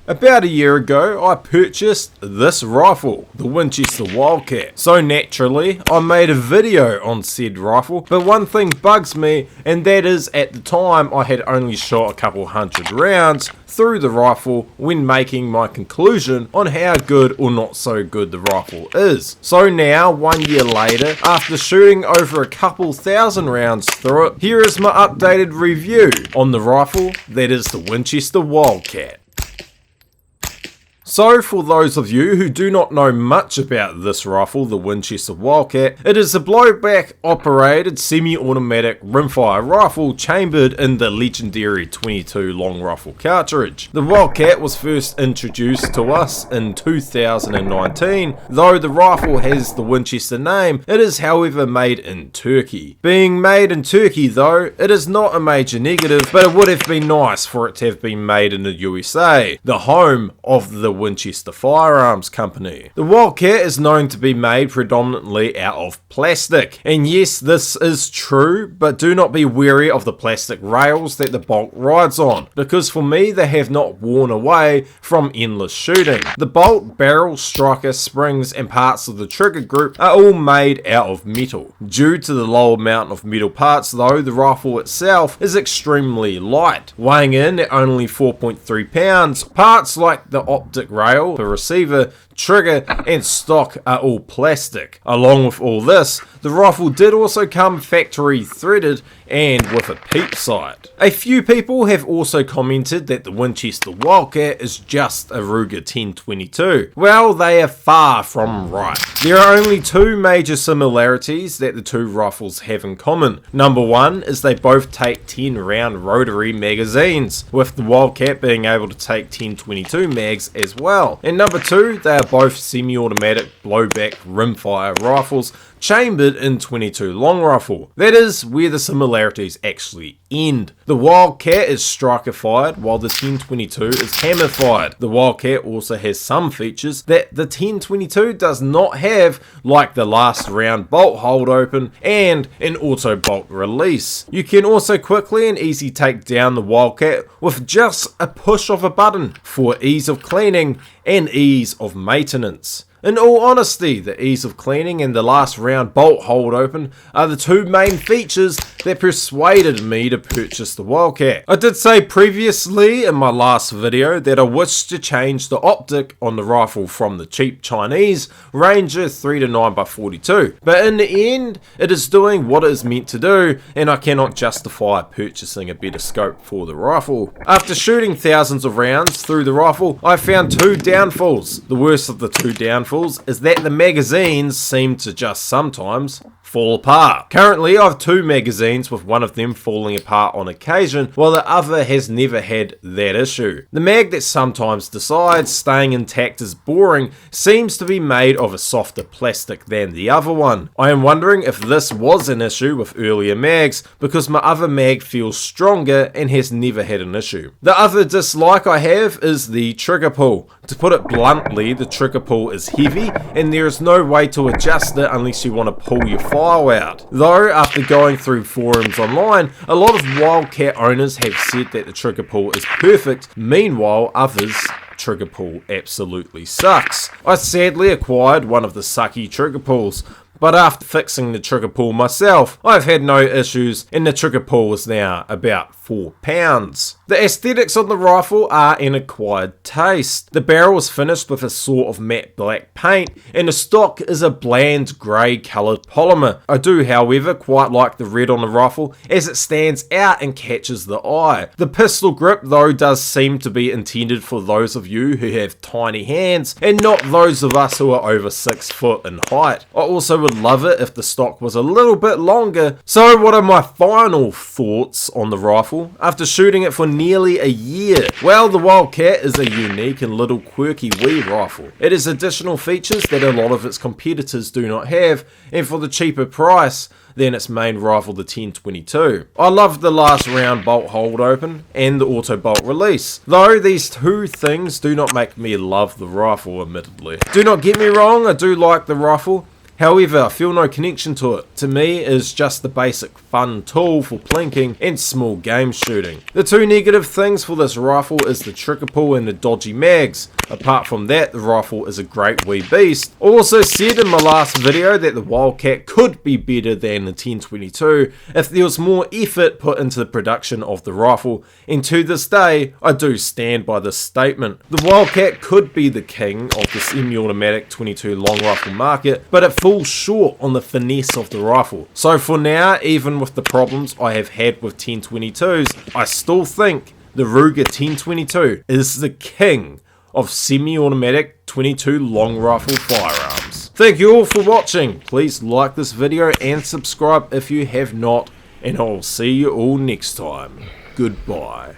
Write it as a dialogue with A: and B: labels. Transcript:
A: About a year ago, I purchased this rifle, the Winchester Wildcat. So naturally, I made a video on said rifle, but one thing bugs me, and that is at the time I had only shot a couple hundred rounds through the rifle when making my conclusion on how good or not so good the rifle is. So now, 1 year later, after shooting over a couple thousand rounds through it, here is my updated review on the rifle that is the Winchester Wildcat. So for those of you who do not know much about this rifle, the Winchester Wildcat, it is a blowback operated semi-automatic rimfire rifle chambered in the legendary 22 long rifle cartridge. The Wildcat was first introduced to us in 2019, though the rifle has the Winchester name, it is however made in Turkey. Being made in Turkey though, it is not a major negative, but it would have been nice for it to have been made in the USA, the home of the Winchester Firearms Company. The Wildcat is known to be made predominantly out of plastic, and yes, this is true, but do not be wary of the plastic rails that the bolt rides on, because for me they have not worn away from endless shooting. The bolt, barrel, striker, springs and parts of the trigger group are all made out of metal. Due to the low amount of metal parts though, the rifle itself is extremely light, weighing in at only 4.3 pounds. Parts like the optic rail, the receiver, trigger and stock are all plastic. Along with all this, the rifle did also come factory threaded and with a peep sight. A few people have also commented that the Winchester Wildcat is just a Ruger 1022. Well, they are far from right. There are only two major similarities that the two rifles have in common. Number one is they both take 10 round rotary magazines, with the Wildcat being able to take 1022 mags as well. And number two, they are both semi-automatic blowback rimfire rifles chambered in 22 long rifle. That is where the similarities actually end. The Wildcat is striker fired while the 1022 is hammer fired. The Wildcat also has some features that the 1022 does not have, like the last round bolt hold open and an auto bolt release. You can also quickly and easy take down the Wildcat with just a push of a button for ease of cleaning and ease of maintenance. In all honesty, the ease of cleaning and the last round bolt hold open are the two main features that persuaded me to purchase the Wildcat. I did say previously in my last video that I wished to change the optic on the rifle from the cheap Chinese Ranger 3-9x42, but in the end it is doing what it is meant to do, and I cannot justify purchasing a better scope for the rifle. After shooting thousands of rounds through the rifle, I found two downfalls. The worst of the two downfalls is that the magazines seem to just sometimes fall apart. Currently I have two magazines with one of them falling apart on occasion while the other has never had that issue. The mag that sometimes decides staying intact is boring seems to be made of a softer plastic than the other one. I am wondering if this was an issue with earlier mags because my other mag feels stronger and has never had an issue. The other dislike I have is the trigger pull. To put it bluntly, the trigger pull is heavy and there is no way to adjust it unless you want to pull your file out. Though, after going through forums online, a lot of Wildcat owners have said that the trigger pull is perfect, meanwhile others trigger pull absolutely sucks. I sadly acquired one of the sucky trigger pulls, but after fixing the trigger pull myself, I've had no issues and the trigger pull is now about 4 pounds. The aesthetics on the rifle are an acquired taste. The barrel is finished with a sort of matte black paint and the stock is a bland grey coloured polymer. I do however quite like the red on the rifle as it stands out and catches the eye. The pistol grip though does seem to be intended for those of you who have tiny hands and not those of us who are over 6 foot in height. I also would love it if the stock was a little bit longer. So what are my final thoughts on the rifle after shooting it for nearly a year? Well, the Wildcat is a unique and little quirky wee rifle. It has additional features that a lot of its competitors do not have, and for the cheaper price than its main rifle, the 1022. I love the last round bolt hold open and the auto bolt release, though these two things do not make me love the rifle, admittedly. Do not get me wrong, I do like the rifle. However, I feel no connection to it. To me, it is just the basic fun tool for plinking and small game shooting. The two negative things for this rifle is the trigger pull and the dodgy mags. Apart from that, the rifle is a great wee beast. I also said in my last video that the Wildcat could be better than the 1022 if there was more effort put into the production of the rifle, and to this day, I do stand by this statement. The Wildcat could be the king of the semi-automatic 22 long rifle market, but it falls short on the finesse of the rifle. So for now, even with the problems I have had with 1022s, I still think the Ruger 1022 is the king of semi-automatic 22 long rifle firearms. Thank you all for watching. Please like this video and subscribe if you have not, and I'll see you all next time. Goodbye.